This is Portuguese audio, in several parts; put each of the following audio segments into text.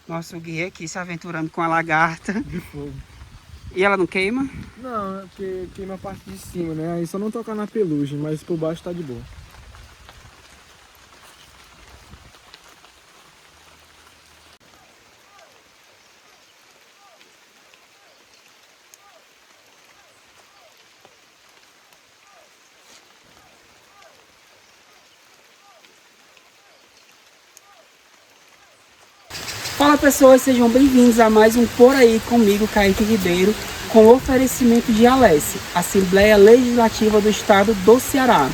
Nosso guia aqui se aventurando com a lagarta. De fogo. E ela não queima? Não, é porque queima a parte de cima, né? Aí só não tocar na pelugem, mas por baixo tá de boa. Fala pessoas, sejam bem-vindos a mais um Por Aí comigo, Kaique Ribeiro, com oferecimento de Alesse, Assembleia Legislativa do Estado do Ceará.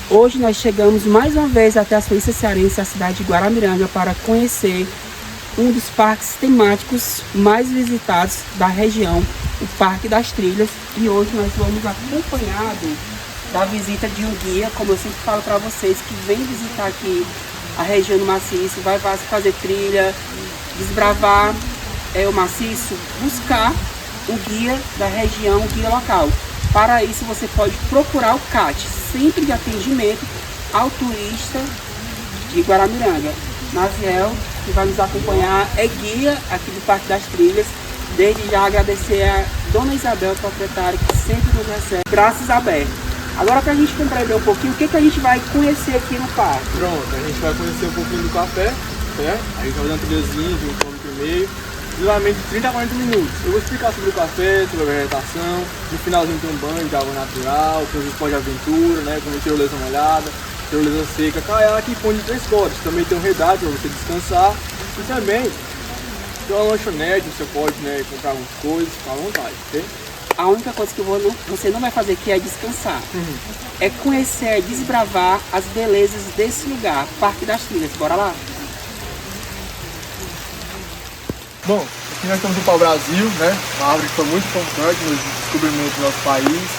Hoje nós chegamos mais uma vez até a Suíça Cearense, a cidade de Guaramiranga, para conhecer um dos parques temáticos mais visitados da região, o Parque das Trilhas. E hoje nós vamos acompanhado da visita de um guia, como eu sempre falo para vocês, que vem visitar aqui a região do maciço, vai fazer trilha, desbravar o maciço, buscar o guia da região, o guia local. Para isso você pode procurar o CAT, Centro de Atendimento ao Turista de Guaramiranga. Naziel, que vai nos acompanhar, é guia aqui do Parque das Trilhas. Desde já agradecer a Dona Isabel, proprietária, que sempre nos recebe, braços abertos. Agora, para a gente compreender um pouquinho, o que a gente vai conhecer aqui no parque? Pronto, a gente vai conhecer um pouquinho do café, certo? A gente vai dar uma trilhazinha de 1 km e meio, geralmente de 30 a 40 minutos. Eu vou explicar sobre o café, sobre a vegetação, no finalzinho tem um banho de água natural, tem os esportes de aventura, né? Como tirolesa molhada, tirolesa seca, caiaque e ponte de 3 cordas. Também tem um redado para você descansar e também tem uma lanchonete, você pode, né, comprar algumas coisas, ficar à vontade, ok? A única coisa que você não vai fazer aqui é descansar. É conhecer, desbravar as belezas desse lugar, Parque das Trilhas. Bora lá? Bom, aqui nós estamos no pau-brasil, né? Uma árvore que foi muito importante no descobrimento do nosso país.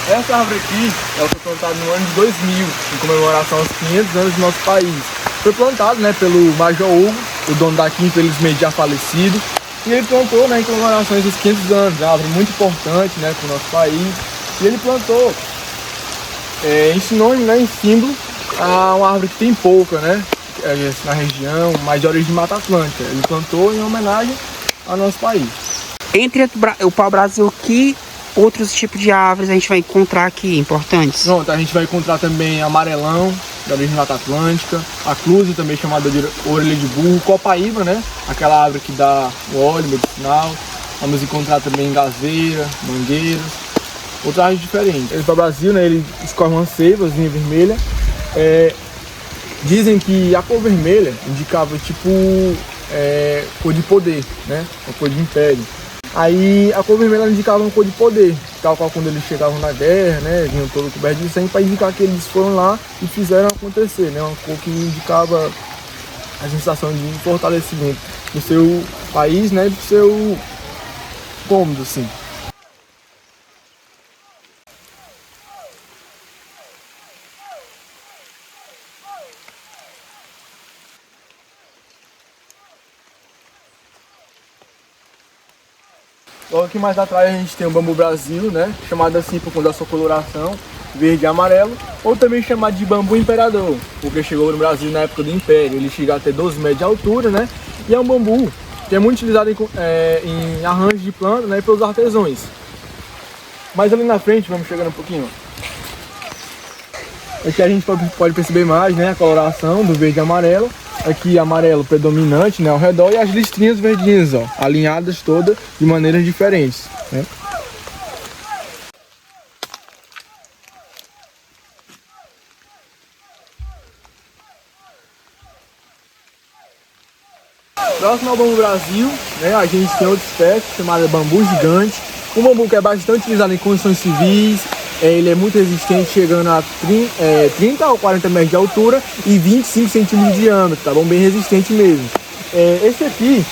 Essa árvore aqui, ela foi plantada no ano de 2000, em comemoração aos 500 anos do nosso país. Foi plantado, né, pelo Major Hugo, o dono daqui, infelizmente já falecido. E ele plantou, né, em comemorações dos 500 anos, é uma árvore muito importante, né, para o nosso país. E ele plantou, em sinônimo, né, em símbolo, a uma árvore que tem pouca, né, na região, mais de origem de Mata Atlântica. Ele plantou em homenagem ao nosso país. Entre o pau-brasil, que outros tipos de árvores a gente vai encontrar aqui, importantes? Pronto, a gente vai encontrar também amarelão, da origem de Mata Atlântica, a cluse, também chamada de orelha de burro, copaíba, né, aquela árvore que dá o óleo medicinal. Vamos encontrar também gazeira, mangueiras, outras árvores diferentes. Esse pau-brasil, né, ele escorre uma seivazinha vermelha. Dizem que a cor vermelha indicava tipo cor de poder, né, uma cor de império. Aí a cor vermelha indicava uma cor de poder, tal qual quando eles chegavam na guerra, né, vinham todo coberto de sangue, para indicar que eles foram lá e fizeram acontecer, né, uma cor que indicava a sensação de fortalecimento do seu país, né, do seu cômodo, assim. Logo aqui mais atrás a gente tem o bambu Brasil, né, chamado assim por conta da sua coloração, verde e amarelo, ou também chamado de bambu imperador, porque chegou no Brasil na época do Império. Ele chega até 12 metros de altura, né, e é um bambu que é muito utilizado em arranjos de planta, né, pelos artesãos. Mas ali na frente, vamos chegando um pouquinho, aqui a gente pode perceber mais, né, a coloração do verde e amarelo. Aqui amarelo predominante, né, ao redor, e as listrinhas verdinhas, ó, alinhadas todas de maneiras diferentes, né? Próximo ao bambu Brasil, né, a gente tem outra espécie chamada bambu gigante. Um bambu que é bastante utilizado em construções civis. Ele é muito resistente, chegando a 30 ou 40 metros de altura e 25 centímetros de diâmetro, tá bom? Bem resistente mesmo. Esse aqui,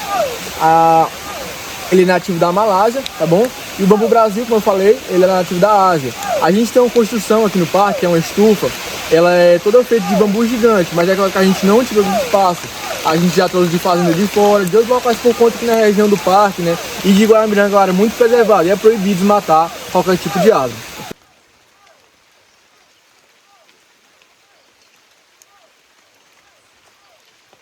ele é nativo da Malásia, tá bom? E o bambu Brasil, como eu falei, ele é nativo da Ásia. A gente tem uma construção aqui no parque, que é uma estufa. Ela é toda feita de bambu gigante, mas é aquela que a gente não tirou do espaço. A gente já trouxe de fazenda de fora, de outros locais, por conta que na região do parque, né, e de Guaramiranga, é muito preservado e é proibido desmatar qualquer tipo de árvore.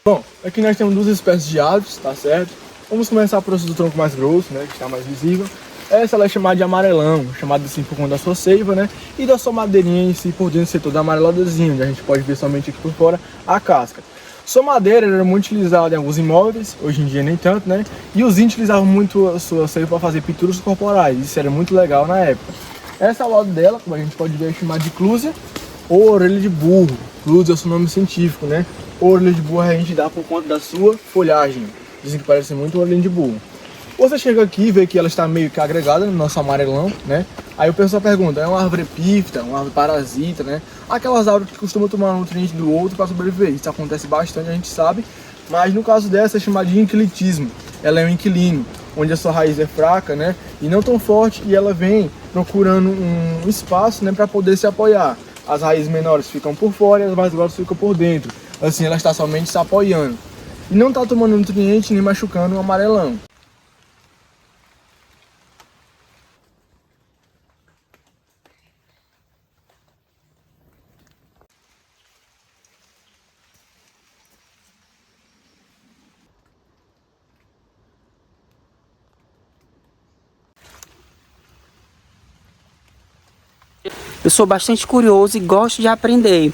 Bom, aqui nós temos duas espécies de árvores, tá certo? Vamos começar por esse do tronco mais grosso, né, que está mais visível. Essa ela é chamada de amarelão, chamada assim por conta da sua seiva, né? E da sua madeirinha em si, por dentro ser toda amareladazinha, onde a gente pode ver somente aqui por fora a casca. Sua madeira era muito utilizada em alguns imóveis, hoje em dia nem tanto, né? E os índios utilizavam muito a sua seiva para fazer pinturas corporais, isso era muito legal na época. Essa ao lado dela, como a gente pode ver, é chamada de clúzia ou orelha de burro. Clúzia é o seu nome científico, né? Orelha de burro a gente dá por conta da sua folhagem. Dizem que parece muito orelha de burro. Você chega aqui e vê que ela está meio que agregada no nosso amarelão, né? Aí o pessoal pergunta, é uma árvore epífita, uma árvore parasita, né? Aquelas árvores que costumam tomar um nutriente do outro para sobreviver. Isso acontece bastante, a gente sabe. Mas no caso dessa é chamada de inquilitismo. Ela é um inquilino, onde a sua raiz é fraca, né? E não tão forte, e ela vem procurando um espaço, né, para poder se apoiar. As raízes menores ficam por fora e as mais grossas ficam por dentro. Assim, ela está somente se apoiando. E não está tomando nutriente nem machucando o amarelão. Eu sou bastante curioso e gosto de aprender.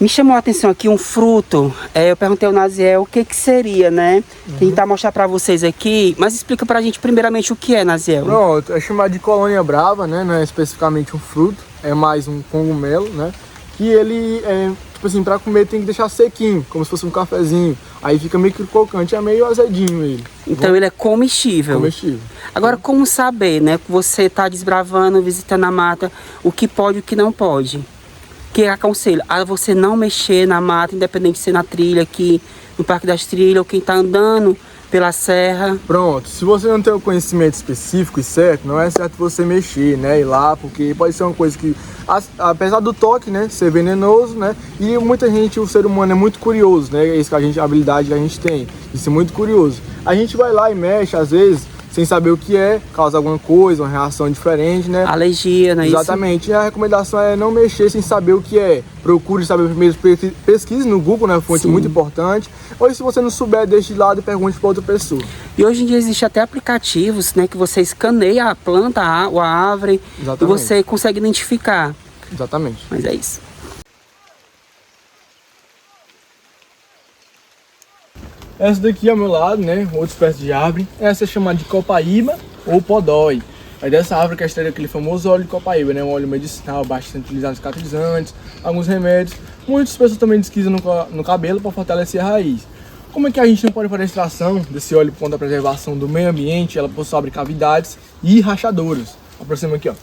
Me chamou a atenção aqui um fruto. Eu perguntei ao Naziel o que seria, né? Tentar mostrar para vocês aqui. Mas explica pra gente primeiramente o que é, Naziel. Pronto, é chamado de colônia brava, né? Não é especificamente um fruto, é mais um cogumelo, né? Que ele é, tipo assim, pra comer tem que deixar sequinho, como se fosse um cafezinho. Aí fica meio que crocante, é meio azedinho ele. Então ele é comestível. Comestível. Agora, como saber, né? Que você tá desbravando, visitando a mata, o que pode e o que não pode? Que aconselho a você não mexer na mata, independente de ser na trilha aqui, no Parque das Trilhas, ou quem tá andando pela serra. Pronto, se você não tem o conhecimento específico e certo, não é certo você mexer, né, ir lá, porque pode ser uma coisa que, apesar do toque, né, ser venenoso, né, e muita gente, o ser humano é muito curioso, né, é isso que a habilidade que a gente tem, de ser muito curioso. A gente vai lá e mexe, às vezes, sem saber o que é, causa alguma coisa, uma reação diferente, né? Alergia, não é Exatamente. E a recomendação é não mexer sem saber o que é. Procure saber primeiro, pesquise no Google, né? Fonte muito importante. Ou se você não souber, deixe de lado e pergunte para outra pessoa. E hoje em dia existe até aplicativos, né? Que você escaneia a planta, a árvore, exatamente, e você consegue identificar. Exatamente. Mas é isso. Essa daqui ao meu lado, né, outra espécie de árvore, essa é chamada de copaíba ou podói. É dessa árvore que extrai aquele famoso óleo de copaíba, né, um óleo medicinal bastante utilizado nos cicatrizantes, alguns remédios. Muitas pessoas também desquizam no cabelo para fortalecer a raiz. Como é que a gente não pode fazer a extração desse óleo por conta da preservação do meio ambiente? Ela possui abrir cavidades e rachaduras. Aproxima aqui, ó.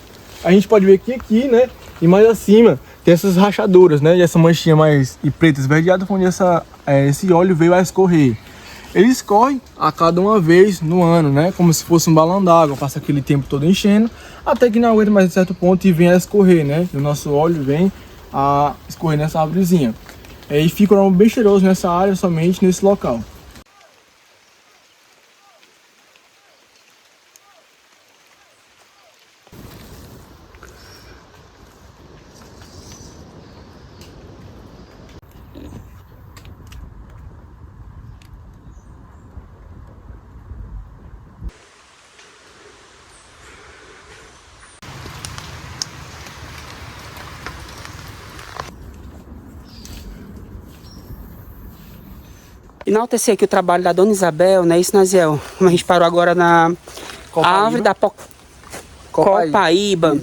A gente pode ver que aqui, né, e mais acima tem essas rachaduras, né, e essa manchinha mais preta esverdeada, onde esse óleo veio a escorrer. Ele escorre a cada uma vez no ano, né? Como se fosse um balão d'água, passa aquele tempo todo enchendo, até que não aguenta mais em certo ponto e vem a escorrer, né? E o nosso óleo vem a escorrer nessa árvorezinha. E fica um aroma bem cheiroso nessa área, somente nesse local. Enaltecer aqui o trabalho da Dona Isabel, né? Isso, Naziel? Como a gente parou agora na árvore da copaíba.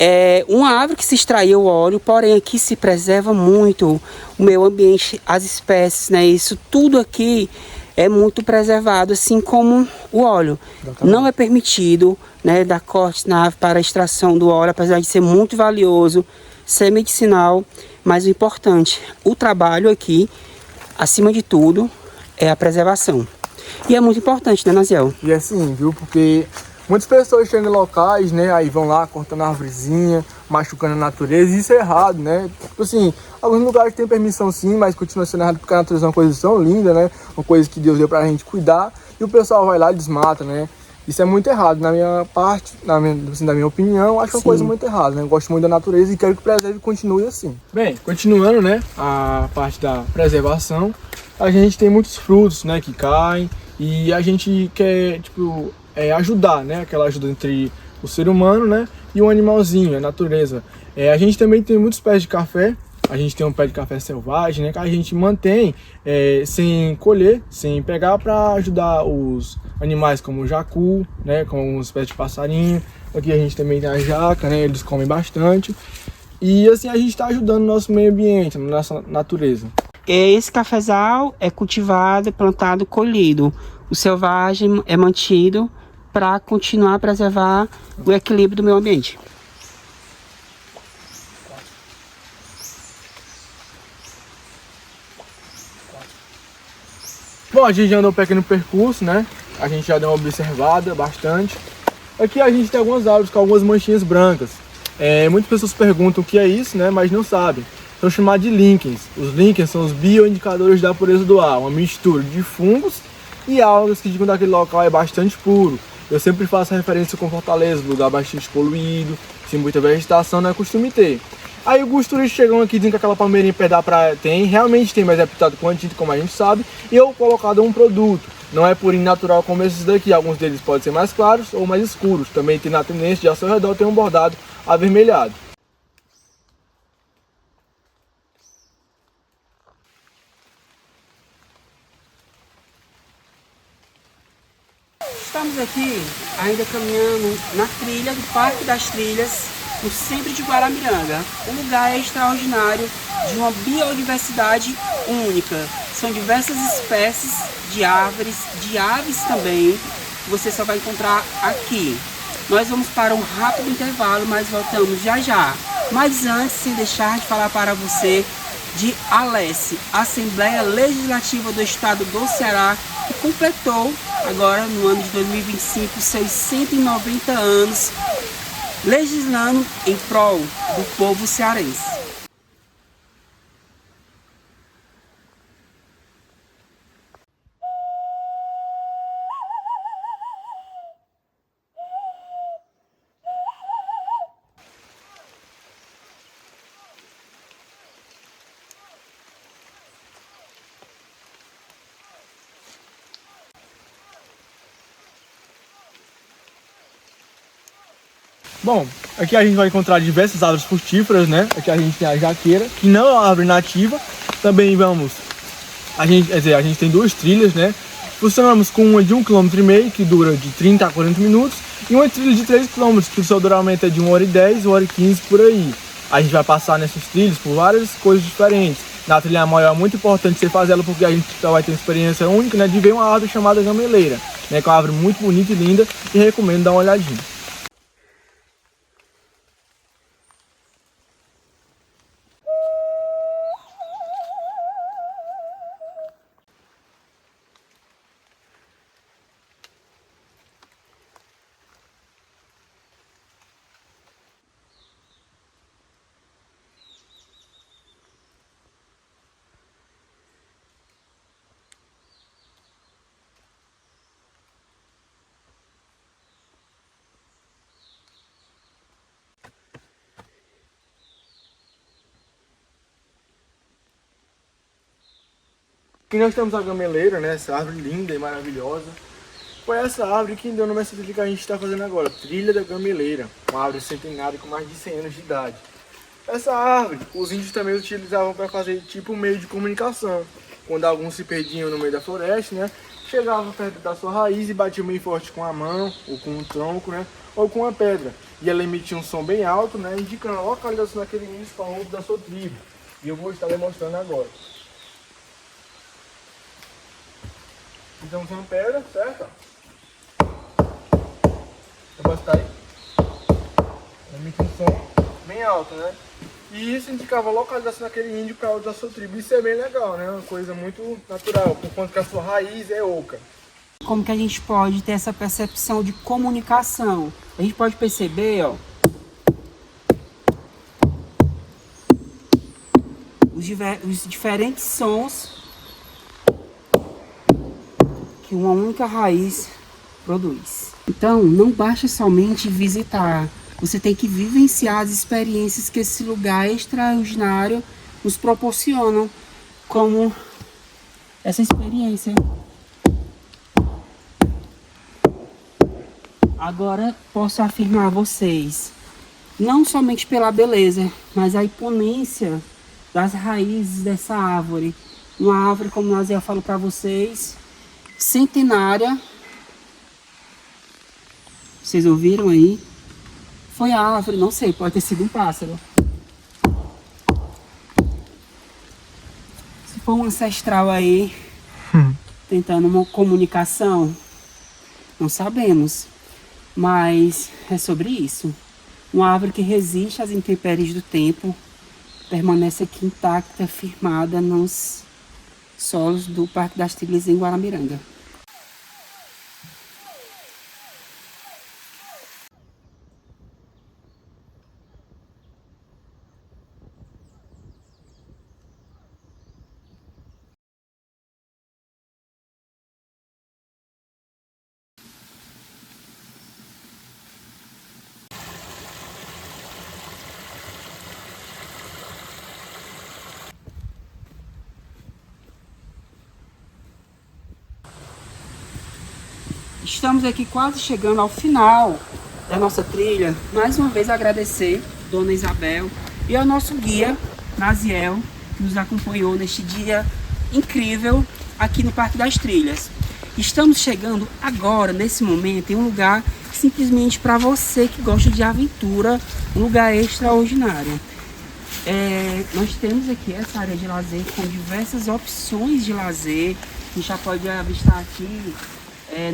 É uma árvore que se extraiu o óleo, porém aqui se preserva muito o meio ambiente, as espécies, né? Isso tudo aqui é muito preservado, assim como o óleo. Exatamente. Não é permitido, né, dar cortes na árvore para a extração do óleo, apesar de ser muito valioso, ser medicinal, mas o importante, o trabalho aqui, acima de tudo, é a preservação. E é muito importante, né, Naziel? E é assim, viu? Porque muitas pessoas chegam em locais, né? Aí vão lá cortando a árvorezinha, machucando a natureza. E isso é errado, né? Tipo assim, alguns lugares têm permissão sim, mas continua sendo errado porque a natureza é uma coisa tão linda, né? Uma coisa que Deus deu pra gente cuidar. E o pessoal vai lá e desmata, né? Isso é muito errado, na minha parte, assim, da minha opinião, acho uma coisa muito errada, né? Eu gosto muito da natureza e quero que preserve e continue assim. Bem, continuando, né, a parte da preservação, a gente tem muitos frutos, né, que caem e a gente quer, tipo, ajudar, né, aquela ajuda entre o ser humano, né, e o animalzinho, a natureza. A gente também tem muitos pés de café. A gente tem um pé de café selvagem, né, que a gente mantém sem colher, sem pegar, para ajudar os animais como o jacu, né, como os pés de passarinho. Aqui a gente também tem a jaca, né, eles comem bastante. E assim a gente está ajudando o nosso meio ambiente, a nossa natureza. Esse cafezal é cultivado, plantado, colhido. O selvagem é mantido para continuar a preservar o equilíbrio do meio ambiente. Bom, a gente já andou um pequeno percurso, né? A gente já deu uma observada bastante. Aqui a gente tem algumas árvores com algumas manchinhas brancas. Muitas pessoas perguntam o que é isso, né? Mas não sabem. São chamados de líquens. Os líquens são os bioindicadores da pureza do ar, uma mistura de fungos e algas que indicam que aquele local é bastante puro. Eu sempre faço referência com Fortaleza, lugar bastante poluído, sem muita vegetação, não é costume ter. Aí alguns turistas chegam aqui dizendo que aquela palmeirinha perto da praia tem, realmente tem, mas é pintado com tinta, como a gente sabe, e eu colocado um produto. Não é purinho natural como esses daqui, alguns deles podem ser mais claros ou mais escuros. Também tem na tendência de ao seu redor tem um bordado avermelhado. Estamos aqui ainda caminhando na trilha do Parque das Trilhas, no centro de Guaramiranga. O lugar é extraordinário, de uma biodiversidade única. São diversas espécies de árvores, de aves também, que você só vai encontrar aqui. Nós vamos para um rápido intervalo, mas voltamos já já. Mas antes, sem deixar de falar para você de ALECE, Assembleia Legislativa do Estado do Ceará, que completou agora no ano de 2025 690 anos legislando em prol do povo cearense. Bom, aqui a gente vai encontrar diversas árvores frutíferas, né? Aqui a gente tem a jaqueira, que não é uma árvore nativa. Também a gente tem duas trilhas, né? Funcionamos com uma de 1,5 km, que dura de 30 a 40 minutos, e uma trilha de 3 km, que o seu duramento é de 1h10, 1h15 por aí. A gente vai passar nessas trilhas por várias coisas diferentes. Na trilha maior é muito importante você fazer ela, porque a gente vai ter uma experiência única, né? De ver uma árvore chamada gameleira, né? Que é uma árvore muito bonita e linda, e recomendo dar uma olhadinha. Aqui nós temos a gameleira, né? Essa árvore linda e maravilhosa. Foi essa árvore que deu nome a essa trilha que a gente está fazendo agora, Trilha da Gameleira, uma árvore centenária com mais de 100 anos de idade. Essa árvore, os índios também utilizavam para fazer tipo um meio de comunicação. Quando alguns se perdiam no meio da floresta, né? Chegavam perto da sua raiz e batiam bem forte com a mão, ou com um tronco, né? Ou com uma pedra. E ela emitia um som bem alto, né? Indicando a localização daquele índio famoso da sua tribo. E eu vou estar demonstrando agora. Então tem uma pedra, certo? Eu posso estar aí. Emite um som bem alto, né? E isso indicava a localização daquele índio para da sua tribo. Isso é bem legal, né? Uma coisa muito natural, por conta que a sua raiz é oca. Como que a gente pode ter essa percepção de comunicação? A gente pode perceber, ó, os diferentes sons que uma única raiz produz. Então, não basta somente visitar, você tem que vivenciar as experiências que esse lugar extraordinário nos proporcionam, como essa experiência. Agora posso afirmar a vocês, não somente pela beleza, mas a imponência das raízes dessa árvore. Uma árvore, como nós já falo para vocês, centenária. Vocês ouviram aí? Foi a árvore, não sei, pode ter sido um pássaro. Se for um ancestral aí, tentando uma comunicação, não sabemos. Mas é sobre isso. Uma árvore que resiste às intempéries do tempo, permanece aqui intacta, firmada nos solos do Parque das Trilhas em Guaramiranga. Estamos aqui quase chegando ao final da nossa trilha. Mais uma vez agradecer Dona Isabel e ao nosso guia, Naziel, que nos acompanhou neste dia incrível aqui no Parque das Trilhas. Estamos chegando agora, nesse momento, em um lugar simplesmente para você que gosta de aventura, um lugar extraordinário. Nós temos aqui essa área de lazer com diversas opções de lazer. A gente já pode avistar aqui,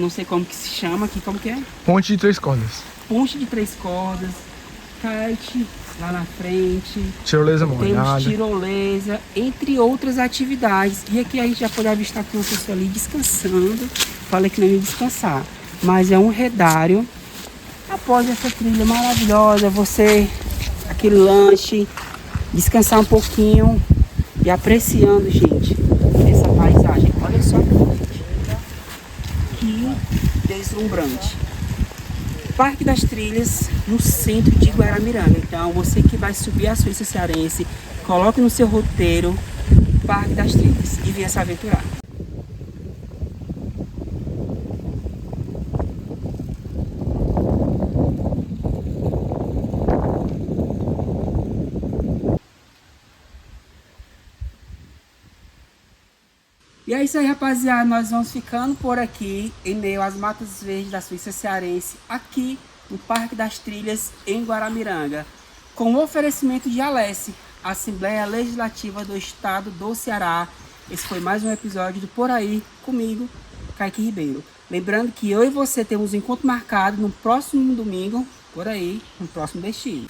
não sei como que se chama aqui, como que é? Ponte de 3 cordas. Ponte de 3 cordas, kite lá na frente, Tirolesa temos molhada. tirolesa, entre outras atividades. E aqui a gente já pode avistar aqui uma pessoa ali descansando. Falei que não ia descansar, mas é um redário. Após essa trilha maravilhosa, você, aquele lanche, descansar um pouquinho e apreciando, gente, essa paisagem. Olha só que deslumbrante. Parque das Trilhas, no centro de Guaramiranga. Então, você que vai subir a Suíça Cearense, coloque no seu roteiro Parque das Trilhas e venha se aventurar. E é isso aí, rapaziada, nós vamos ficando por aqui, em meio às matas verdes da Suíça Cearense, aqui no Parque das Trilhas, em Guaramiranga, com o oferecimento de Alesse, Assembleia Legislativa do Estado do Ceará. Esse foi mais um episódio do Por Aí, comigo, Kaique Ribeiro. Lembrando que eu e você temos um encontro marcado no próximo domingo, por aí, no próximo destino.